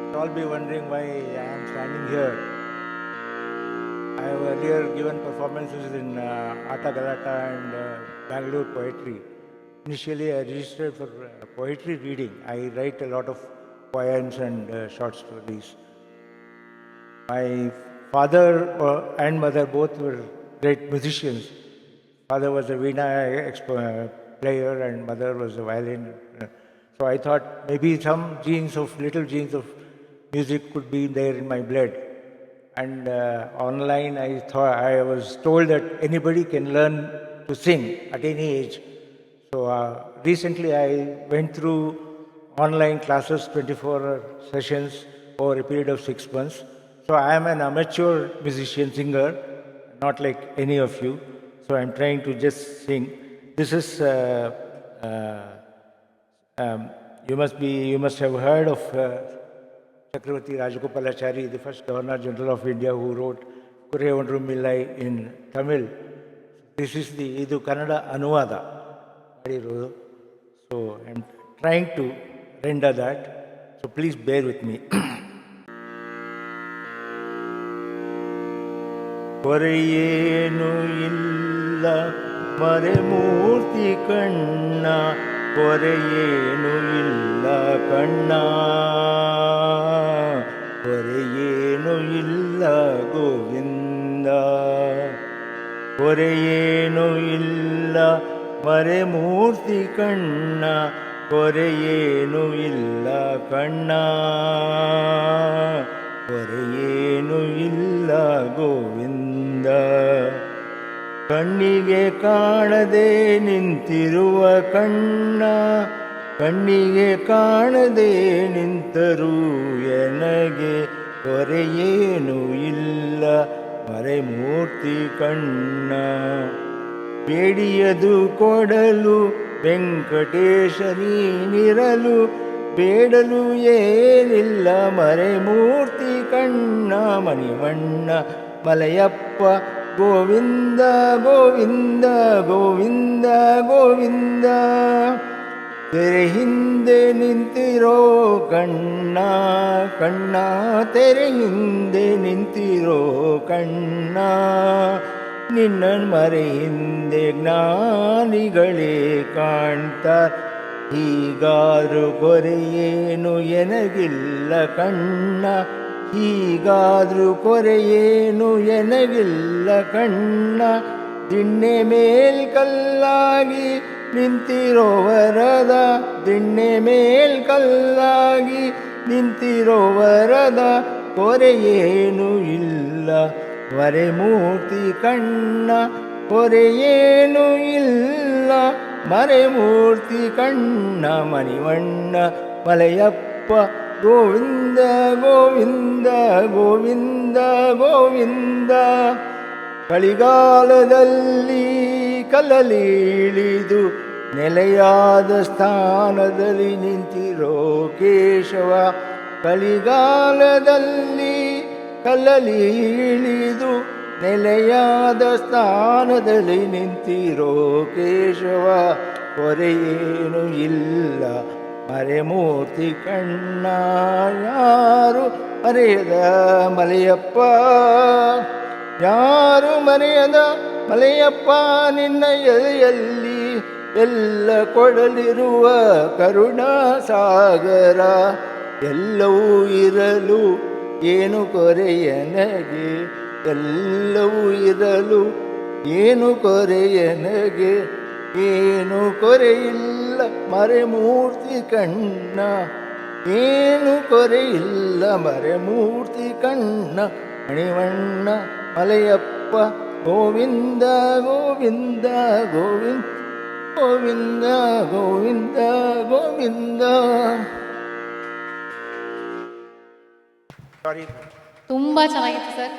You'll all be wondering why I am standing here. I have earlier given performances in Ata Galata and Bangalore Poetry. Initially, I registered for poetry reading. I write a lot of poems and short stories. My father and mother both were great musicians. Father was a veena player and mother was a violin. So I thought maybe some little genes of music could be there in my blood. And online, I was told that anybody can learn to sing at any age. So recently, I went through online classes, 24 sessions over a period of 6 months. So I am an amateur musician, singer, not like any of you. So I'm trying to just sing. This is you must have heard of Chakravarti Rajagopalachari, the first Governor General of India, who wrote Kurre Ondru Millai in Tamil. This is Idu Kannada Anuvada. So I'm trying to render that. So please bear with me. ಕೊರೆಯೇನು ಇಲ್ಲ ಮರೆಮೂರ್ತಿ ಕಣ್ಣ ಕೊರೆಯೇನು ಇಲ್ಲ ಕಣ್ಣ ಕೊರೆಯೇನು ಇಲ್ಲ ಗೋವಿಂದ ಕೊರೆಯೇನು ಇಲ್ಲ ಮರೆಮೂರ್ತಿ ಕಣ್ಣ ಕೊರೆಯೇನು ಇಲ್ಲ ಕಣ್ಣ ಕೊರೆಯೇನು ಇಲ್ಲ ಗೋವಿಂದ ಕಣ್ಣಿಗೆ ಕಾಣದೆ ನಿಂತಿರುವ ಕಣ್ಣ ಕಣ್ಣಿಗೆ ಕಾಣದೆ ನಿಂತರೂ ಎನಗೆ ಕೊರೆಯೇನು ಇಲ್ಲ ಮರೆಮೂರ್ತಿ ಕಣ್ಣ ಬೇಡಿಯದು ಕೊಡಲು ವೆಂಕಟೇಶ ನೀನಿರಲು ಬೇಡಲು ಏನಿಲ್ಲ ಮರೆಮೂರ್ತಿ ಕಣ್ಣ ಮಣಿವಣ್ಣ ಮಲಯಪ್ಪ ಗೋವಿಂದ ಗೋವಿಂದ ಗೋವಿಂದ ಗೋವಿಂದ ತೆರೆ ಹಿಂದೆ ನಿಂತಿರೋ ಕಣ್ಣ ಕಣ್ಣ ತೆರೆ ಹಿಂದೆ ನಿಂತಿರೋ ಕಣ್ಣ ನಿನ್ನ ಮರೆ ಹಿಂದೆ ಜ್ಞಾನಿಗಳೇ ಕಾಣ್ತಾರ ಹೀಗಾದ್ರೂ ಕೊರೆಯೇನು ಎನಗಿಲ್ಲ ಕಣ್ಣ ಹೀಗಾದ್ರೂ ಕೊರೆಯೇನು ಎನಗಿಲ್ಲ ಕಣ್ಣ ದಿಣ್ಣೆ ಮೇಲ್ ಕಲ್ಲಾಗಿ ನಿಂತಿರೋ ವರದ ದಿಣ್ಣೆ ಮೇಲ್ ಕಲ್ಲಾಗಿ ನಿಂತಿರೋ ವರದ ಕೊರೆಯೇನು ಇಲ್ಲ ಮರೆಮೂರ್ತಿ ಕಣ್ಣ ಕೊರೆಯೇನು ಇಲ್ಲ ಮರೆಮೂರ್ತಿ ಕಣ್ಣ ಮಣಿವಣ್ಣ ಮಲಯಪ್ಪ ಗೋವಿಂದ ಗೋವಿಂದ ಗೋವಿಂದ ಗೋವಿಂದ ಕಳಿಗಾಲದಲ್ಲಿ ಕಲ್ಲಲಿಳಿದು ನೆಲೆಯಾದ ಸ್ಥಾನದಲ್ಲಿ ನಿಂತಿರೋ ಕೇಶವ ಕಳಿಗಾಲದಲ್ಲಿ ಕಲ್ಲಲಿ ಇಳಿದು ನೆಲೆಯಾದ ಸ್ಥಾನದಲ್ಲಿ ನಿಂತಿರೋ ಕೇಶವ ಕೊರೆಯೇನು ಇಲ್ಲ ಮರೆಮೂರ್ತಿ ಕಣ್ಣ ಯಾರು ಮರೆಯದ ಮಲೆಯಪ್ಪ ಯಾರು ಮರೆಯದ ಮಲೆಯಪ್ಪ ನಿನ್ನ ಎದೆಯಲ್ಲಿ ಎಲ್ಲ ಕೊಡಲಿರುವ ಕರುಣಾ ಸಾಗರ ಎಲ್ಲವೂ ಇರಲು ಏನು ಕೊರೆಯನಗೆ ಎಲ್ಲವೂ ಇರಲು ಏನು ಕೊರೆಯನಗೆ ಏನು ಕೊರೆಯಿಲ್ಲ ಮರೆಮೂರ್ತಿ ಕಣ್ಣ ಏನು ಕೊರೆಯಿಲ್ಲ ಮರೆಮೂರ್ತಿ ಕಣ್ಣ ಮಣಿವಣ್ಣ ಮಲೆಯಪ್ಪ ಗೋವಿಂದ ಗೋವಿಂದ ಗೋವಿಂದ ಗೋವಿಂದ ಗೋವಿಂದ ಗೋವಿಂದ. ತುಂಬ ಚೆನ್ನಾಗಿತ್ತು ಸರ್.